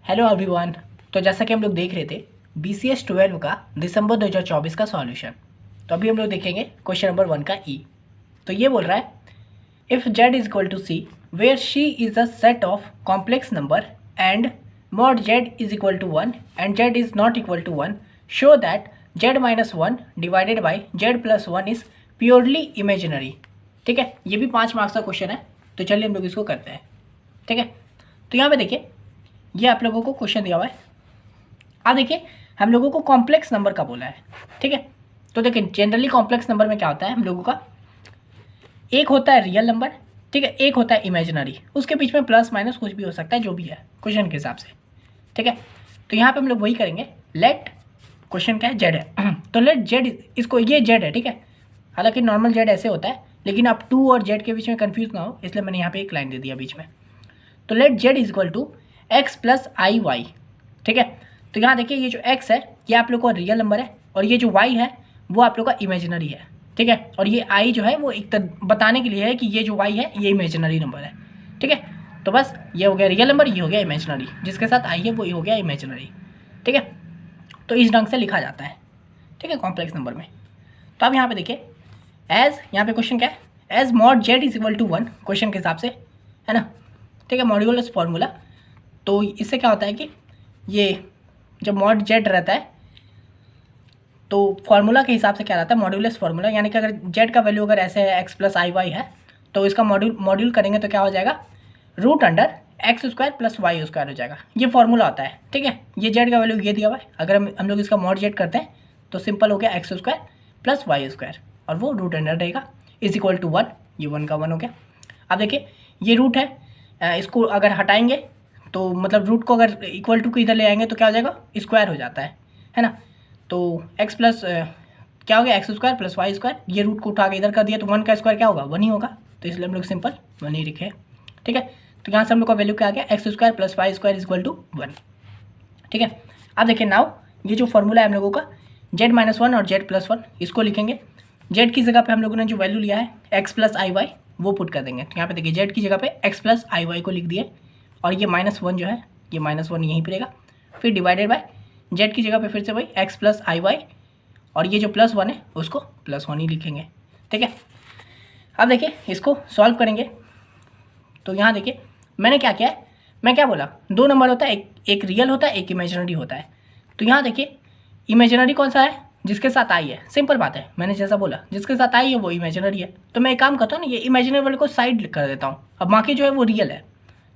Hello everyone. तो जैसा कि हम लोग देख रहे थे BCS 12 का दिसंबर 2024 का सॉल्यूशन। तो अभी हम लोग देखेंगे क्वेश्चन नंबर 1 का ई। तो ये बोल रहा है if z is equal to C where she is a set of complex number and mod z is equal to 1 and z is not equal to 1 show that z minus 1 divided by z plus 1 is purely imaginary. ठीक है, ये भी 5 marks का question है। तो चलिए हम लोग इसको करते हैं। ठीक है, तो यहाँ पे देखिए ये आप लोगों को क्वेश्चन दिया हुआ है। अब देखिए हम लोगों को कॉम्प्लेक्स नंबर का बोला है। ठीक है, तो देखिए जनरली कॉम्प्लेक्स नंबर में क्या होता है, हम लोगों का एक होता है रियल नंबर, ठीक है, एक होता है इमेजिनरी, उसके बीच में प्लस माइनस कुछ भी हो सकता है, जो भी है क्वेश्चन के हिसाब से। ठीक है, तो यहाँ पे हम लोग वही करेंगे। लेट क्वेश्चन क्या है, जेड है तो लेट जेड, इसको ये जेड है। ठीक है, हालांकि नॉर्मल जेड ऐसे होता है, लेकिन आप 2 और जेड के बीच में कन्फ्यूज ना हो, इसलिए मैंने यहाँ पे एक लाइन दे दिया बीच में। तो let z is equal to x plus i y. ठीक है, तो यहाँ देखिए ये जो x है ये आप लोग का रियल नंबर है और ये जो y है वो आप लोग का इमेजिनरी है। ठीक है, और ये i जो है वो एक बताने के लिए है कि ये जो y है ये इमेजिनरी नंबर है। ठीक है, तो बस ये हो गया रियल नंबर, ये हो गया इमेजिनरी, जिसके साथ i है वो हो गया इमेजिनरी। ठीक है, तो इस ढंग से लिखा जाता है। ठीक है, कॉम्प्लेक्स नंबर में। तो अब यहाँ पे देखिए एज, यहाँ पे क्वेश्चन क्या है, as mod z is equal to 1 question के हिसाब से, है ना। ठीक है, मॉड्यूलस फॉर्मूला। तो इससे क्या होता है कि ये जब मॉड जेड रहता है तो फॉर्मूला के हिसाब से क्या रहता है, मॉड्यूलस फार्मूला, यानी कि अगर जेड का वैल्यू अगर ऐसे है एक्स प्लस आई वाई है तो इसका मॉड्यूल करेंगे तो क्या हो जाएगा, root under x square plus y square हो जाएगा। ये फॉर्मूला होता है। ठीक है, ये जेड का वैल्यू ये दिया हुआ है, अगर हम लोग इसका मॉड जेड करते हैं तो सिंपल हो गया x square plus y square और वो रूट अंडर रहेगा इज इक्वल टू 1। ये 1 का 1 हो गया। अब देखिए ये रूट है, इसको अगर हटाएंगे तो मतलब रूट को अगर इक्वल टू को इधर ले आएंगे तो क्या हो जाएगा, स्क्वायर हो जाता है ना। तो x प्लस क्या हो गया, x square plus y square, ये रूट को उठा के इधर कर दिया तो 1 का स्क्वायर क्या होगा, 1 ही होगा, तो इसलिए हम लोग सिंपल 1 ही लिखे। ठीक है, तो यहाँ से हम लोग का वैल्यू क्या आ गया, x square plus y square equal to 1। ठीक है, अब देखिए नाउ ये जो फॉर्मूला है हम लोगों का z माइनस 1 और z प्लस 1, इसको लिखेंगे। z की जगह पे हम लोगों ने जो वैल्यू लिया है x प्लस आई वाई वो पुट कर देंगे। तो यहाँ पे देखिए z की जगह पे x प्लस आई वाई को लिख दिए और ये -1 जो है ये -1 यहीं पर रहेगा, फिर डिवाइडेड बाय z की जगह पे फिर से वही x प्लस आई वाई और ये जो +1 है उसको +1 ही लिखेंगे। ठीक है, अब देखिए इसको सॉल्व करेंगे। तो यहाँ देखिए मैंने क्या किया है, मैं क्या बोला, 2 नंबर होता है, एक रियल होता है एक इमेजिनरी होता है। तो यहाँ देखिए इमेजिनरी कौन सा है, जिसके साथ आई है, सिंपल बात है, मैंने जैसा बोला जिसके साथ आई है वो इमेजिनरी है। तो मैं एक काम करता हूँ ना, ये इमेजिनरी वाले को साइड कर देता हूँ, अब बाकी जो है वो रियल है।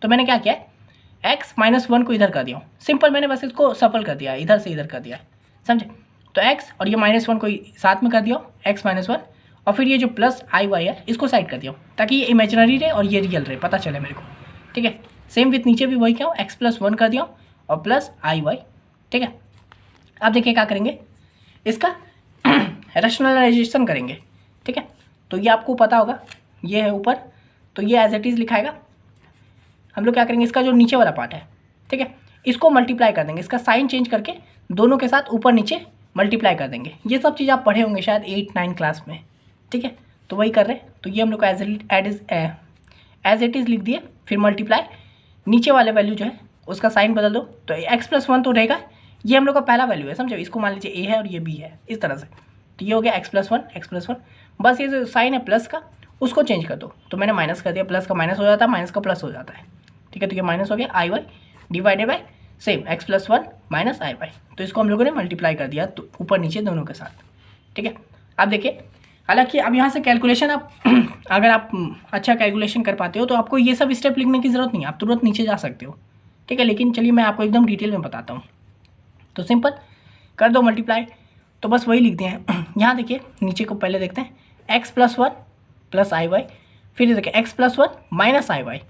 तो मैंने क्या किया है, x माइनस 1 को इधर कर दिया हूँ, सिंपल मैंने बस इसको सफल कर दिया, इधर से इधर कर दिया, समझे। तो x और ये -1 को साथ में कर दिया, x माइनस 1, और फिर ये जो प्लस आई वाई है इसको साइड कर दिया ताकि ये इमेजिनरी रहे और ये रियल रहे, पता चले मेरे को। ठीक है, सेम विथ नीचे भी वही क्या हो, x प्लस 1 कर दिया और प्लस आई वाई। ठीक है, अब देखिए क्या करेंगे, इसका रैशनलाइजेशन करेंगे। ठीक है, तो ये आपको पता होगा, ये है ऊपर, तो ये एज इट इज़ लिखाएगा। हम लोग क्या करेंगे, इसका जो नीचे वाला पार्ट है, ठीक है, इसको मल्टीप्लाई कर देंगे, इसका साइन चेंज करके दोनों के साथ ऊपर नीचे मल्टीप्लाई कर देंगे। ये सब चीज़ आप पढ़े होंगे शायद 8-9 क्लास में। ठीक है, तो वही कर रहे हैं। तो ये हम लोग को एज इट इज़ लिख दिए, फिर मल्टीप्लाई, नीचे वाले वैल्यू जो है उसका साइन बदल दो, तो x प्लस 1 तो रहेगा, ये हम लोग का पहला वैल्यू है, समझो, इसको मान लीजिए a है और ये b है, इस तरह से। तो ये हो गया x प्लस 1, बस ये जो साइन है प्लस का उसको चेंज कर दो, तो मैंने माइनस कर दिया, प्लस का माइनस हो जाता है, माइनस का प्लस हो जाता है। ठीक है, तो ये माइनस हो गया i y divided by same x plus 1 minus i y, तो इसको हम लोगों ने मल्टीप्लाई कर दिया तो ऊपर नीचे दोनों के साथ। ठीक है, अब देखिए, हालांकि अब यहाँ से कैलकुलेशन आप अगर आप अच्छा कैलकुलेशन कर पाते हो तो आपको ये सब स्टेप लिखने की ज़रूरत नहीं है, आप तुरंत नीचे जा सकते हो। ठीक है, लेकिन चलिए मैं आपको एकदम डिटेल में बताता हूँ। तो सिंपल कर दो मल्टीप्लाई, तो बस वही लिखते हैं। यहाँ देखिए नीचे को पहले देखते हैं, x plus 1 plus i Y, फिर देखिए x plus 1 minus i y.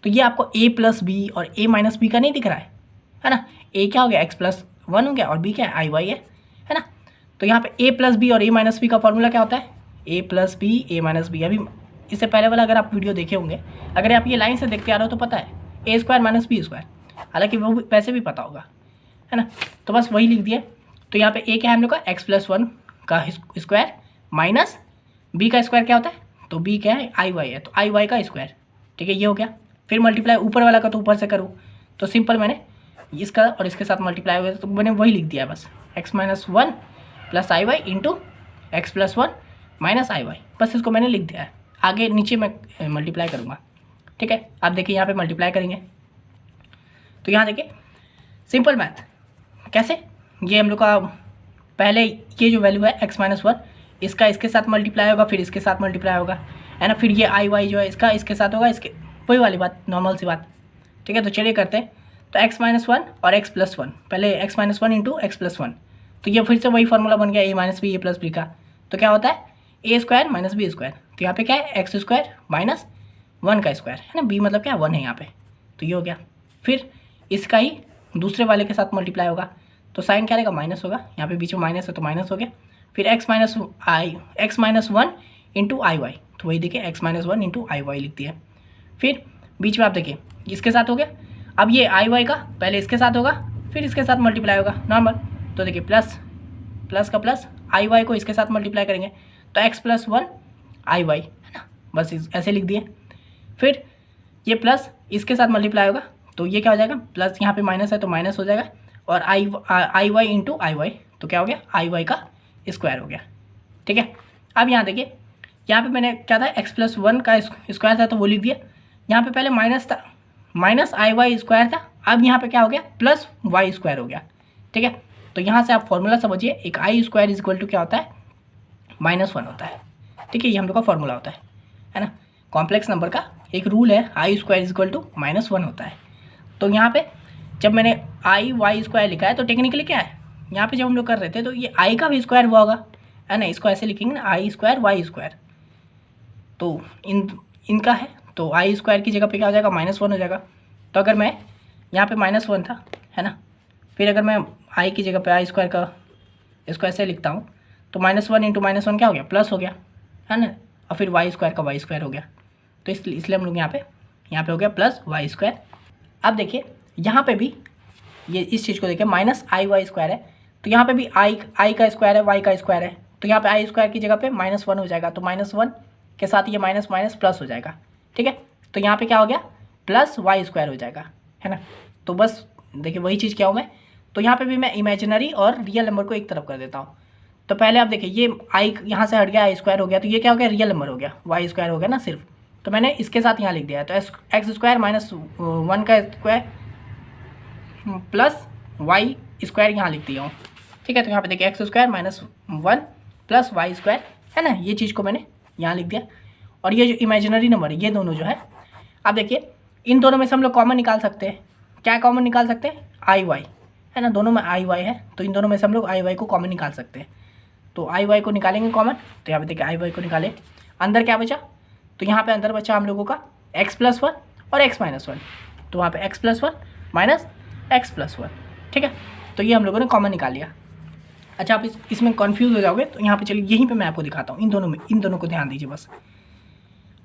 तो ये आपको a प्लस बी और a माइनस बी का नहीं दिख रहा है ना। a क्या हो गया, x प्लस 1 हो गया और b क्या है, आई वाई है ना। तो यहाँ पे a प्लस बी और a माइनस बी का फॉर्मूला क्या होता है, a plus b a minus b. अभी इससे पहले वाला अगर आप वीडियो देखे होंगे, अगर आप ये लाइन से देखते आ रहे हो तो पता है a square minus b square, हालांकि वो वैसे भी पता होगा, है ना। तो बस वही लिख दिया। तो यहाँ पे a क्या है हम लोग का, x प्लस 1 का स्क्वायर माइनस b का स्क्वायर क्या होता है, तो b क्या है, आई वाई है, तो आई वाई का स्क्वायर। ठीक है, ये हो गया। फिर मल्टीप्लाई ऊपर वाला का तो ऊपर से करूँ, तो सिंपल मैंने इसका और इसके साथ मल्टीप्लाई हो गया तो मैंने वही लिख दिया बस, x-1 plus i Y into x+1 minus i Y, बस इसको मैंने लिख दिया है। आगे नीचे मैं मल्टीप्लाई करूँगा, ठीक है। आप देखिए यहाँ पे मल्टीप्लाई करेंगे तो यहाँ देखिए सिंपल मैथ कैसे, ये हम लोग का पहले ये जो वैल्यू है x-1 इसका इसके साथ मल्टीप्लाई होगा, फिर इसके साथ मल्टीप्लाई होगा, है ना। फिर ये आई वाई जो है इसका इसके साथ होगा, इसके वही वाली बात, नॉर्मल सी बात, ठीक है। तो चलिए करते हैं। तो x-1 और x+1, पहले x-1 इंटू x+1, तो ये फिर से वही फार्मूला बन गया a minus b a plus b का। तो क्या होता है a square minus b square, तो यहाँ पे क्या है x स्क्वायर माइनस 1 का स्क्वायर, है ना। b मतलब क्या 1 है यहाँ पे, तो ये हो गया। फिर इसका ही दूसरे वाले के साथ मल्टीप्लाई होगा तो साइन क्या रहेगा माइनस होगा, यहाँ पे बीच में माइनस है तो माइनस हो गया। फिर x-1 इंटू आई वाई, तो वही देखिए x-1 इंटू आई वाई लिख दिया। फिर बीच में आप देखिए इसके साथ हो गया, अब ये आई वाई का पहले इसके साथ होगा फिर इसके साथ मल्टीप्लाई होगा नॉर्मल, तो देखिए प्लस का प्लस आई वाई को इसके साथ मल्टीप्लाई करेंगे तो x+1 आई वाई, है ना, बस ऐसे लिख दिए। फिर ये प्लस इसके साथ मल्टीप्लाई होगा तो ये क्या हो जाएगा, प्लस यहाँ पे माइनस है तो माइनस हो जाएगा, और आई वाई इंटू आई वाई, तो क्या हो गया आई वाई का स्क्वायर हो गया, ठीक है। अब यहाँ देखिए यहाँ पे मैंने क्या था x+1 का स्क्वायर था तो वो लिख दिया, यहाँ पे पहले माइनस था, माइनस आई वाई स्क्वायर था, अब यहाँ पे क्या हो गया प्लस वाई स्क्वायर हो गया, ठीक है। तो यहाँ से आप फॉर्मूला समझिए, एक आई स्क्वायर इज इक्वल टू क्या होता है -1 होता है, ठीक है। ये हम लोग का फॉर्मूला होता है ना। कॉम्प्लेक्स नंबर का एक रूल है, आई स्क्वायर इज इक्वल टू -1 होता है। तो यहाँ पे जब मैंने आई वाई स्क्वायर लिखा है तो टेक्निकली क्या है, यहाँ पे जब हम लोग कर रहे थे तो ये आई का भी स्क्वायर हुआ होगा, है ना, इसको ऐसे लिखेंगे ना आई स्क्वायर वाई स्क्वायर, तो इनका है तो आई स्क्वायर की जगह पे क्या हो जाएगा -1 हो जाएगा। तो अगर मैं यहाँ पे -1 था, है ना, फिर अगर मैं आई की जगह पे आई स्क्वायर का इसको ऐसे लिखता हूँ तो -1 इंटू -1 क्या हो गया प्लस हो गया, है ना, और फिर वाई स्क्वायर का वाई स्क्वायर हो गया, तो इसलिए हम लोग यहाँ पे हो गया प्लस वाई स्क्वायर। अब देखिए यहाँ पे भी ये इस चीज़ को देखिए माइनस आई वाई स्क्वायर है, तो यहाँ पे भी आई का स्क्वायर है वाई का स्क्वायर है, तो यहाँ पे आई स्क्वायर की जगह पे -1 हो जाएगा, तो -1 के साथ ये माइनस माइनस प्लस हो जाएगा, ठीक है। तो यहाँ पे क्या हो गया प्लस वाई स्क्वायर हो जाएगा, है ना। तो बस देखिए वही चीज़ क्या हूँ मैं, तो यहाँ पे भी मैं इमेजिनरी और रियल नंबर को एक तरफ कर देता हूँ। तो पहले आप देखिए ये आई यहाँ से हट गया, आई स्क्वायर हो गया, तो ये क्या हो गया रियल नंबर हो गया, वाई स्क्वायर हो गया ना सिर्फ, तो मैंने इसके साथ यहाँ लिख दिया है, तो एक्स स्क्वायर -1 का स्क्वायर प्लस वाई स्क्वायर यहाँ लिख दिया हूँ, ठीक है। तो यहाँ पे देखिए x square -1 plus y square, है ना, ये चीज़ को मैंने यहाँ लिख दिया। और ये जो इमेजिनरी नंबर है ये दोनों जो है, आप देखिए इन दोनों में से हम लोग कॉमन निकाल सकते हैं, क्या कॉमन निकाल सकते हैं आई वाई, है ना, दोनों में आई वाई है तो इन दोनों में से हम लोग आई वाई को कॉमन निकाल सकते हैं। तो आई वाई को निकालेंगे कॉमन, तो यहाँ पे देखिए आई वाई को निकाले, अंदर क्या बचा, तो यहाँ पे अंदर बचा हम लोगों का x+1 और x-1, तो वहाँ पे x+1 माइनस x+1, ठीक है। तो ये हम लोगों ने कॉमन निकाल लिया। अच्छा आप इसमें कन्फ्यूज़ हो जाओगे तो यहाँ पे चलिए यहीं पे मैं आपको दिखाता हूँ, इन दोनों को ध्यान दीजिए बस।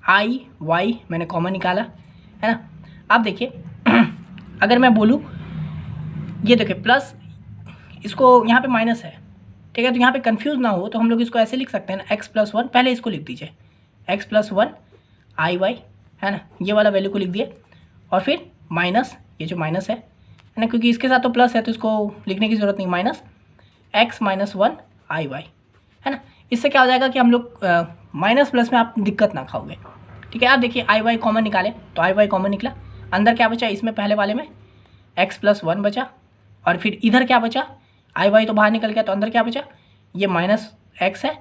आई वाई मैंने कॉमन निकाला, है ना। आप देखिए अगर मैं बोलूँ ये देखिए प्लस, इसको यहाँ पे माइनस है, ठीक है, तो यहाँ पे कंफ्यूज ना हो तो हम लोग इसको ऐसे लिख सकते हैं ना, x+1 पहले इसको लिख दीजिए x+1 आई वाई, है ना, ये वाला वैल्यू को लिख दिए, और फिर माइनस ये जो माइनस है ना, क्योंकि इसके साथ तो प्लस है तो इसको लिखने की ज़रूरत नहीं, माइनस x-1 आई वाई, है ना। इससे क्या हो जाएगा कि हम लोग माइनस प्लस में आप दिक्कत ना खाओगे, ठीक है। आप देखिए आई वाई कॉमन निकाले तो आई वाई कॉमन निकला, अंदर क्या बचा इसमें पहले वाले में x+1 बचा, और फिर इधर क्या बचा आई वाई तो बाहर निकल गया, तो अंदर क्या बचा ये -x है,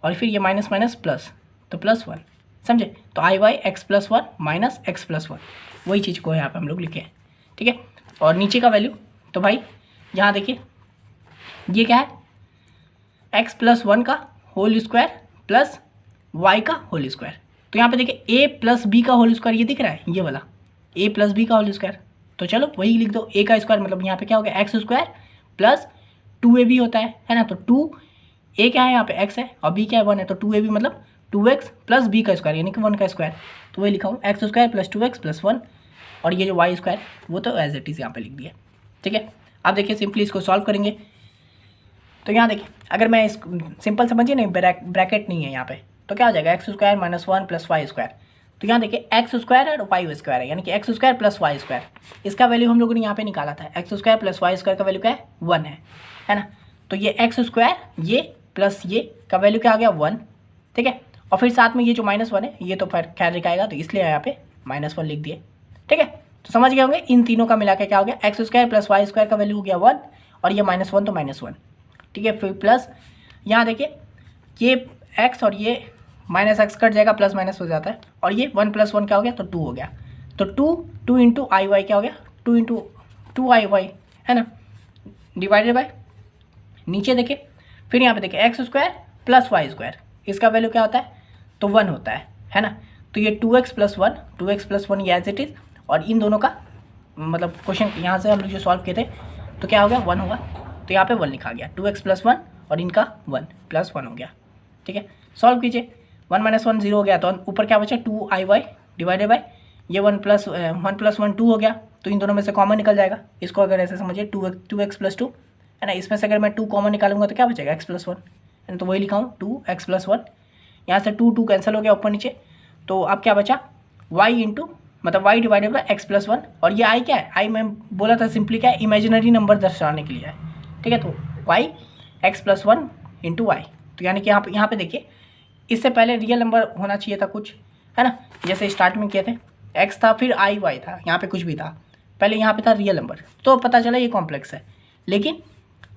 और फिर ये माइनस माइनस प्लस, तो +1, समझे। तो आई वाई x+1 माइनस x+1 वही चीज़ को यहाँ पे हम लोग लिखे हैं, ठीक है। और नीचे का वैल्यू तो भाई यहाँ देखिए ये क्या है x+1 का होल स्क्वायर प्लस y का होल स्क्वायर, तो यहाँ पे देखिए a प्लस बी का होल स्क्वायर ये दिख रहा है, ये वाला a प्लस बी का होल स्क्वायर, तो चलो वही लिख दो, a का स्क्वायर मतलब यहाँ पे क्या हो गया x स्क्वायर प्लस 2ab होता है ना, तो 2a क्या है यहाँ पे x है और b क्या है 1 है, तो 2ab मतलब 2x प्लस b का स्क्वायर यानी कि 1 का स्क्वायर, तो वही लिखा हूँ x square plus 2x plus 1, और ये जो y स्क्वायर वो तो एज इट इज़ यहाँ पे लिख दिया, ठीक है। आप देखिए सिंपली इसको सॉल्व करेंगे तो यहाँ देखिए अगर मैं इस सिंपल समझिए नहीं, ब्रैकेट नहीं है यहाँ पे, तो क्या हो जाएगा x square -1 plus y square, तो यहाँ देखिए एक्स स्क्वायर और वाई स्क्वायर है, यानी कि x square plus y square, इसका वैल्यू हम लोगों ने यहाँ पे निकाला था। X square plus y square का वैल्यू क्या है 1 है ना। तो ये एक्स स्क्वायर ये प्लस ये का वैल्यू क्या आ गया 1, ठीक है। और फिर साथ में ये जो -1 है ये तो फिर खैर लिखाएगा, तो इसलिए यहाँ पे -1 लिख दिए, ठीक है। तो समझ गए होंगे इन तीनों का मिला के क्या हो गया, x square plus y square का वैल्यू हो गया 1 और ये -1 तो -1, ठीक है। फिर प्लस यहाँ देखिए ये एक्स और ये -x कट जाएगा, प्लस माइनस हो जाता है, और ये 1 + 1 क्या हो गया तो 2 हो गया। तो 2 इंटू आई वाई क्या हो गया 2 इंटू 2 आई वाई है ना, डिवाइडेड बाय नीचे देखिए फिर यहाँ पे देखिए x square plus y square, इसका वैल्यू क्या होता है तो 1 होता है ना। तो ये 2x + 1 ये एज इट इज़, और इन दोनों का मतलब क्वेश्चन यहाँ से हम लोग जो सॉल्व किए थे तो क्या हो गया 1 होगा, तो यहाँ पे 1 लिखा गया, 2x + 1 और इनका 1 + 1 हो गया, ठीक है। सॉल्व कीजिए 1 - 1 0 हो गया, तो ऊपर क्या बचा 2iy डिवाइडेड बाय ये 1 + 1 2 हो गया, तो इन दोनों में से कॉमन निकल जाएगा। इसको अगर ऐसे समझिए 2x + 2 है ना, इसमें से अगर मैं 2 कॉमन निकालूंगा तो क्या बचेगा x + 1 है ना, तो वही लिखा हूँ 2x + 1, यहाँ से 2 कैंसिल हो गया ऊपर नीचे, तो अब क्या बचा y इंटू मतलब y डिवाइडेड बाय x + 1, और ये i क्या है, i मैं बोला था सिंपली क्या है इमेजिनरी नंबर दर्शाने के लिए है, ठीक है। तो y x + 1 इंटू y, तो यानी कि यहाँ पे देखिए इससे पहले रियल नंबर होना चाहिए था कुछ, है ना, जैसे स्टार्ट में किए थे x था फिर i y था, यहाँ पे कुछ भी था, पहले यहाँ पे था रियल नंबर, तो पता चला ये कॉम्प्लेक्स है। लेकिन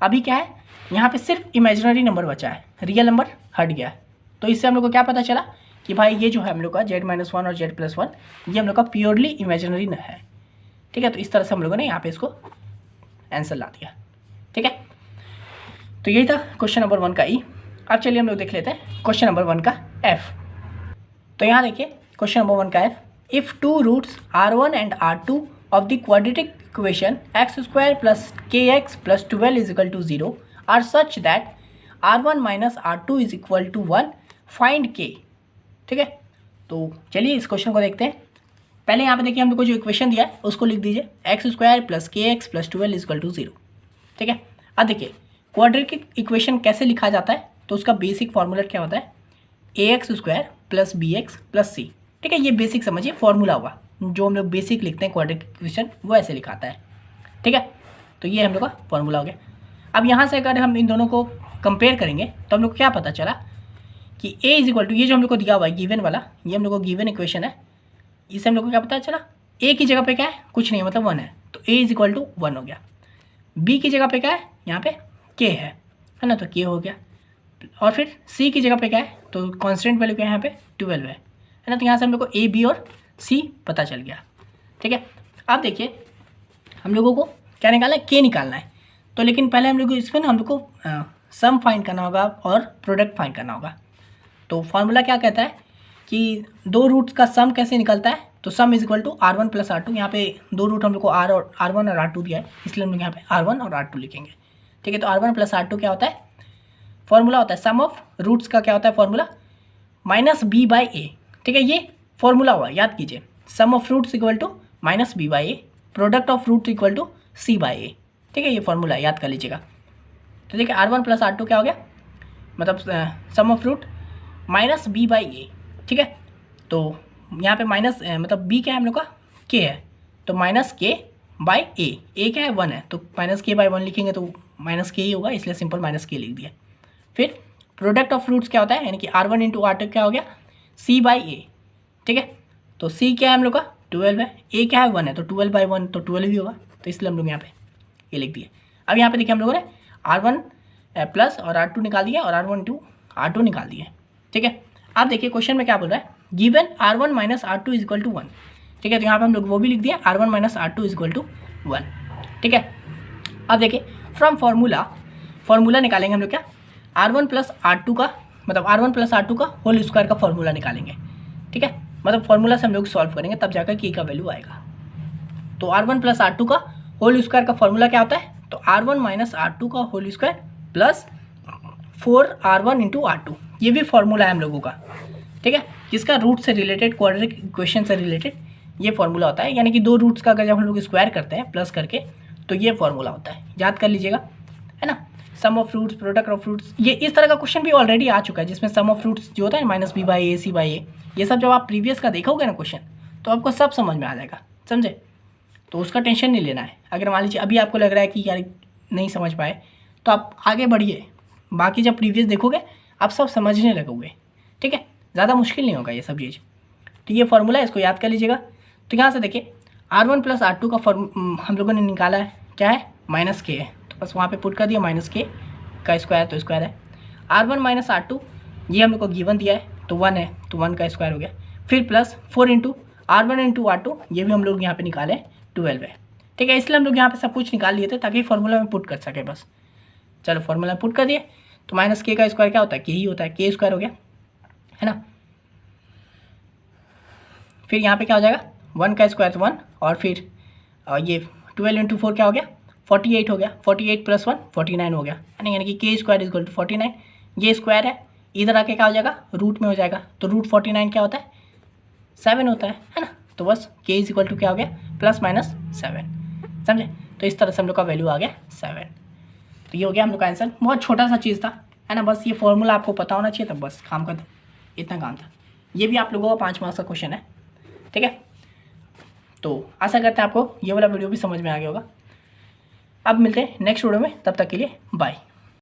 अभी क्या है यहाँ पे सिर्फ इमेजिनरी नंबर बचा है, रियल नंबर हट गया है। तो इससे हम लोग को क्या पता चला कि भाई ये जो है हम लोग का z - 1 और z + 1 ये हम लोग का प्योरली इमेजिनरी है, ठीक है। तो इस तरह से हम लोगों ने यहाँ पे इसको आंसर ला दिया, ठीक है। तो यही था क्वेश्चन नंबर 1 का ई। अब चलिए हम लोग देख लेते हैं क्वेश्चन नंबर 1 का एफ। तो यहाँ देखिए क्वेश्चन नंबर 1 का F, if 2 roots r1 and r2 of the quadratic equation x² + kx + 12 = 0 are such that r1 - r2 = 1, find k, ठीक है। तो चलिए इस क्वेश्चन को देखते हैं। पहले यहाँ पे देखिए हम लोग को जो इक्वेशन दिया है उसको लिख दीजिए x² + kx + 12 = 0, ठीक है। अब देखिए क्वाड्रेटिक इक्वेशन कैसे लिखा जाता है, तो उसका बेसिक फार्मूला क्या होता है ax² + bx + c, ठीक है। ये बेसिक समझिए फार्मूला होगा, जो हम लोग बेसिक लिखते हैं क्वाड्रेटिक इक्वेशन वो ऐसे लिखाता है, ठीक है। तो ये हम लोग का फार्मूला हो गया। अब यहाँ से अगर हम इन दोनों को कंपेयर करेंगे तो हम लोग को क्या पता चला कि a = ये जो हम लोग को दिया हुआ है गिवन वाला, ये हम लोग को गिवन इक्वेशन है, इससे हम लोग को क्या पता चला a की जगह पे क्या है कुछ नहीं मतलब 1 है, तो a = 1 हो गया। b की जगह पे क्या है यहाँ पे k है ना, तो k हो गया। और फिर c की जगह पे क्या है तो कांस्टेंट वैल्यू क्या है यहाँ पे 12 है ना, तो यहाँ से हम लोग को a b और c पता चल गया, ठीक है। अब देखिए हम लोगों को क्या निकालना है k निकालना है, तो लेकिन पहले हम लोग को इसमें ना हम लोग को सम फाइंड करना होगा और प्रोडक्ट फाइंड करना होगा। तो फार्मूला क्या कहता है कि 2 रूट्स का सम कैसे निकलता है, तो सम = r1 + r2, यहाँ पे 2 रूट हम लोग को r1 और r2 दिया है, इसलिए हम लोग यहाँ पे r1 और r2 लिखेंगे, ठीक है। तो r1 + r2 क्या होता है फॉर्मूला होता है सम ऑफ रूट्स का क्या होता है फॉर्मूला -b/a, ठीक है। ये फॉर्मूला हुआ याद कीजिए, sum of roots = -b/a, product of roots = c/a, ठीक है। ये फॉर्मूला याद कर लीजिएगा। तो देखिए r1 + r2 क्या हो गया मतलब सम ऑफ रूट -b/a, ठीक है। तो यहाँ पे माइनस मतलब b क्या है हम लोग का k है, तो -k/a, a क्या है 1 है, तो -k/1 लिखेंगे तो -k ही होगा, इसलिए सिंपल -k लिख दिया। फिर प्रोडक्ट ऑफ रूट्स क्या होता है, यानी कि r1 × r2 क्या हो गया c/a, ठीक है। तो c क्या है हम लोग का 12 है, a क्या है 1 है, तो 12/1 तो 12 ही होगा, तो इसलिए हम लोग यहाँ पे ये लिख दिए। अब यहाँ पे देखिए हम लोगों ने r1 प्लस और r2 निकाल दिया और r1 × r2 निकाल दिए, ठीक है। अब देखिए क्वेश्चन में क्या बोल रहा है गिवन r1 - r2 = 1, ठीक है। तो यहाँ पे हम लोग वो भी लिख दिया r1 - r2 = 1, ठीक है। अब देखिए फ्रॉम फार्मूला निकालेंगे हम लोग क्या r1 + r2 का मतलब r1 + r2 का होल स्क्वायर का फार्मूला निकालेंगे, ठीक है। मतलब फार्मूला से हम लोग सॉल्व करेंगे तब जाकर k का वैल्यू आएगा। तो r1 + r2 का होल स्क्वायर का फार्मूला क्या होता है, तो r1 - r2 का whole square plus 4r1 × r2, ये भी फार्मूला है हम लोगों का, ठीक है। जिसका रूट से रिलेटेड क्वाड्रेटिक इक्वेशन से रिलेटेड ये फार्मूला होता है, यानी कि 2 रूट्स का अगर जब हम लोग स्क्वायर करते हैं प्लस करके तो ये फार्मूला होता है, याद कर लीजिएगा, है ना। Sum of fruits, product of fruits, ये इस तरह का क्वेश्चन भी ऑलरेडी आ चुका है जिसमें सम ऑफ फ्रूट्स जो होता है minus b by a c by a, ये सब जब आप प्रीवियस का देखोगे ना क्वेश्चन तो आपको सब समझ में आ जाएगा, समझे। तो उसका टेंशन नहीं लेना है। अगर मान लीजिए अभी आपको लग रहा है कि यार नहीं समझ पाए तो आप आगे बढ़िए, बाकी जब प्रीवियस देखोगे आप सब समझने लगोगे, ठीक है। ज़्यादा मुश्किल नहीं होगा ये सब चीज़। तो ये फार्मूला है, इसको याद कर लीजिएगा। तो यहाँ से देखिए R1 प्लस R2 का हम लोगों ने निकाला है, क्या है, माइनस के है, तो बस वहाँ पे पुट कर दिया माइनस के का स्क्वायर, तो स्क्वायर है। R1 माइनस R2 ये हम लोग को गिवन दिया है तो 1 है, तो 1 का स्क्वायर हो गया। फिर plus 4 into R1 into R2 ये भी हम लोग यहाँ पे निकाले 12 है, ठीक है। इसलिए हम लोग यहाँ पे सब कुछ निकाल लिए थे ताकि फार्मूला में पुट कर सके बस। चलो फार्मूला में पुट कर दिए, तो माइनस के का स्क्वायर क्या होता है, के ही होता है, के स्क्वायर हो गया, है ना। फिर यहाँ पे क्या हो जाएगा, 1 का स्क्वायर तो 1, और फिर ये 12 इंटू 4 क्या हो गया, 48 हो गया, 48 प्लस 1 49 हो गया, यानी कि के स्क्वायर इज इक्वल टू 49। ये स्क्वायर है, इधर आके क्या हो जाएगा, रूट में हो जाएगा, तो रूट 49 क्या होता है, 7 होता है ना। तो बस के इज इक्वल टू क्या हो गया, प्लस माइनस 7, समझे। तो इस तरह से हम लोग का वैल्यू आ गया 7। तो ये हो गया हम लोग का आंसर, बहुत छोटा सा चीज़ था, है ना। बस ये फॉर्मूला आपको पता होना चाहिए, तब बस काम खत्म, इतना काम था। ये भी आप लोगों का 5 मार्क्स का क्वेश्चन है, ठीक है। तो आशा करते हैं आपको ये वाला वीडियो भी समझ में आ गया होगा। अब मिलते हैं नेक्स्ट वीडियो में, तब तक के लिए बाय।